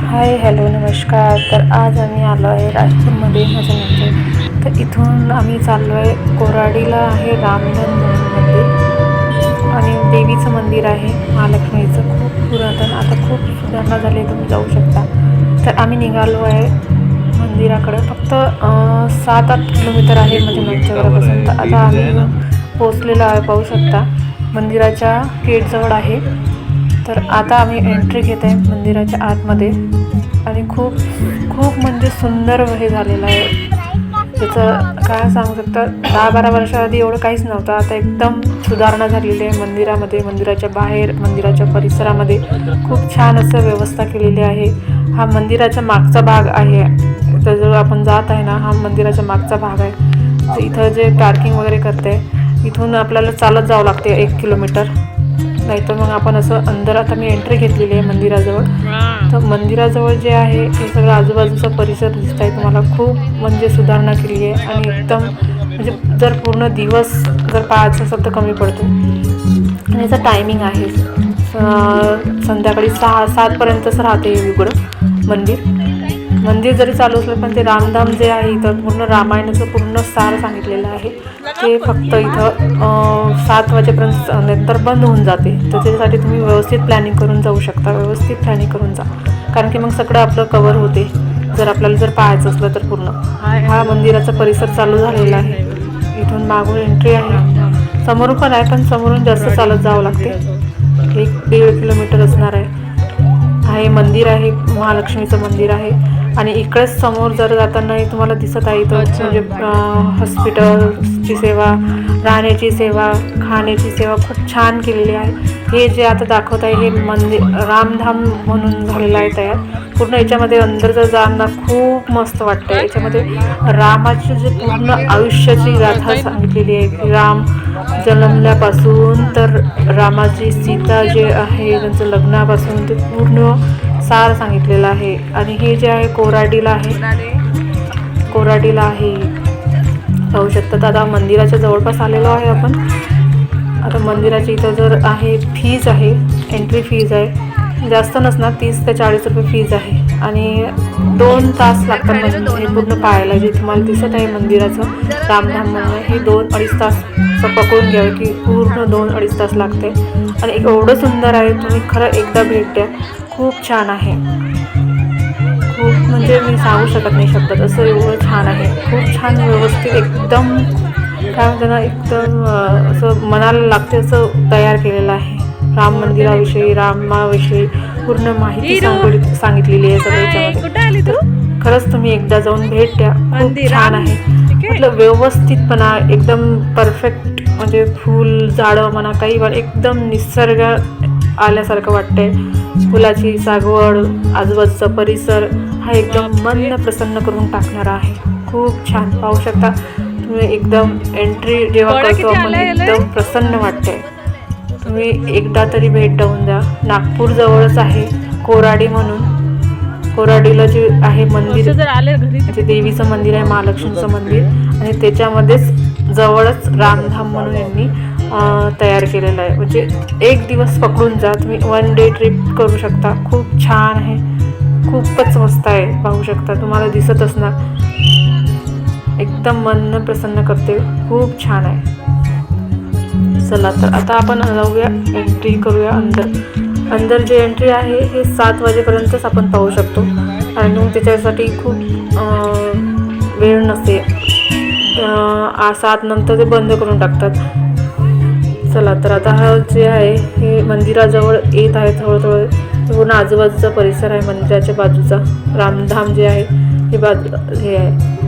Hi hello नमस्कार. तर आज आम्ही आलो आहे राजपूरमध्ये माझ्या नंतर. तर इथून आम्ही चाललो आहे कोराडीला आहे रामधन म्हणून मंदिर आणि देवीचं मंदिर आहे महालक्ष्मीचं, खूप पुरातन, आता खूप सुधारणा झाली, तुम्ही जाऊ शकता. तर आम्ही निघालो आहे मंदिराकडे. फक्त 7-8 किलोमीटर आहे म्हणजे आमच्या घरापासून. तर आता आम्ही पोचलेलो आहे, पाहू शकता मंदिराच्या गेटजवळ आहे. तर आता आम्ही एंट्री घेत आहे मंदिराच्या आतमध्ये आणि खूप खूप म्हणजे सुंदर हे झालेलं आहे. त्याचं काय सांगू शकता, 10-12 वर्षाआधी एवढं काहीच नव्हतं. आता एकदम सुधारणा झालेली आहे मंदिरामध्ये, मंदिराच्या बाहेर, मंदिराच्या परिसरामध्ये खूप छान असं व्यवस्था केलेली आहे. हा मंदिराच्या मागचा भाग आहे. तर जो आपण जात आहे ना, हा मंदिराच्या मागचा भाग आहे. तर इथं जे पार्किंग वगैरे करते, इथून आपल्याला चालत जावं लागते 1 किलोमीटर, नाही तर मग आपण असं अंदर. आता मी एंट्री घेतलेली आहे मंदिराजवळ. तर मंदिराजवळ जे आहे हे सगळं आजूबाजूचा परिसर दिसत आहे तुम्हाला. खूप म्हणजे सुधारणा केली आहे आणि एकदम म्हणजे जर पूर्ण दिवस जर पाहायचं असेल तर कमी पडतो. आणि याचं टायमिंग आहे संध्याकाळी 6-7पर्यंतच राहते उघडं मंदिर जरी चालू असलं, पण ते रामधाम जे आहे इथं पूर्ण रामायणाचं पूर्ण सार सांगितलेलं आहे. ते फक्त इथं 7 वाजेपर्यंत नंतर बंद होऊन जाते. तर त्याच्यासाठी तुम्ही व्यवस्थित प्लॅनिंग करून जाऊ शकता, व्यवस्थित प्लॅनिंग करून जा, कारण की मग सगळं आपलं कवर होते जर आपल्याला जर पाहायचं असलं तर पूर्ण. हा मंदिराचा परिसर चालू झालेला आहे. इथून मागून एंट्री आहे, समोरून पण आहे, पण समोरून जास्त चालत जावं लागते. 1-1.5 किलोमीटर असणार आहे. हे मंदिर आहे, महालक्ष्मीचं मंदिर आहे. आणि इकडेच समोर जर जाताना तुम्हाला दिसत आहे इथं म्हणजे हॉस्पिटलची सेवा, राहण्याची सेवा, खाण्याची सेवा खूप छान केलेली आहे. हे जे आता दाखवत आहे हे मंदिर रामधाम म्हणून झालेलं आहे तयार पूर्ण. याच्यामध्ये अंदर जर जाणं खूप मस्त वाटतं. याच्यामध्ये रामाची जे पूर्ण आयुष्याची गाथा सांगितलेली आहे की राम जन्मल्यापासून तर रामाची सीता जे आहे त्यांचं लग्नापासून ते पूर्ण सार सांगितलेलं आहे. आणि हे जे आहे कोराडीला आहे पाहू शकता. तर आता मंदिराच्या जवळपास आलेलो आहे आपण. आता मंदिराची इथं जर आहे फीज आहे, एंट्री फीज आहे, जास्त नसणार, 30 ते 40 रुपये फीज आहे. आणि 2 तास लागतात म्हणजे हे पूर्ण पाहायला. जे तुम्हाला दिसत आहे मंदिराचं रामधाम म्हणून, हे 2-2.5 तास पकडून घ्यावे की पूर्ण 2-2.5 तास लागते. आणि एवढं सुंदर आहे, तुम्ही खरं एकदा भेट द्या, खूप छान आहे. खूप म्हणजे मी सांगू शकत नाही शब्दात, असं एवढं छान आहे, खूप छान व्यवस्थित एकदम काय म्हणते ना, एकदम असं मनाला लागते असं तयार केलेलं आहे. राम मंदिराविषयी, रामाविषयी पूर्ण माहिती सांगितलेली आहे सगळ्याच्यामध्ये. खरंच तुम्ही एकदा जाऊन भेट द्या, खूप छान आहे. मतलब व्यवस्थितपणा एकदम परफेक्ट, म्हणजे फूल झाडं म्हणा काही पण एकदम निसर्ग आल्यासारखं वाटतंय. फुलाची सागवड, आजूबाजूचा परिसर हा एकदम मन प्रसन्न करून टाकणारा आहे. खूप छान पाहू शकता तुम्ही. एकदम एंट्री जेव्हा करतो आपण एकदम प्रसन्न वाटते. तुम्ही एकदा तरी भेट देऊन द्या. नागपूर जवळच आहे कोराडी म्हणून. कोराडीला जे आहे मंदिर, म्हणजे देवीचं मंदिर आहे, महालक्ष्मीचं मंदिर, आणि त्याच्यामध्येच जवळच रामधाम म्हणून यांनी तयार केलेलं आहे. म्हणजे 1 दिवस पकडून जा तुम्ही, 1 डे ट्रिप करू शकता. खूप छान आहे, खूपच मस्त आहे. पाहू शकता, तुम्हाला दिसत असणार, एकदम मन प्रसन्न करते, खूप छान आहे. चला तर आता आपण जाऊया, एंट्री करूया अंदर जे एंट्री आहे हे 7 वाजेपर्यंतच आपण पाहू शकतो. आणि मग त्याच्यासाठी खूप वेळ नसते, 7 नंतर ते बंद करून टाकतात. चला तर आता हा जे आहे हे मंदिराजवळ येत आहे. थोडं पूर्ण आजूबाजूचा परिसर आहे मंदिराच्या बाजूचा. रामधाम जे आहे हे आहे.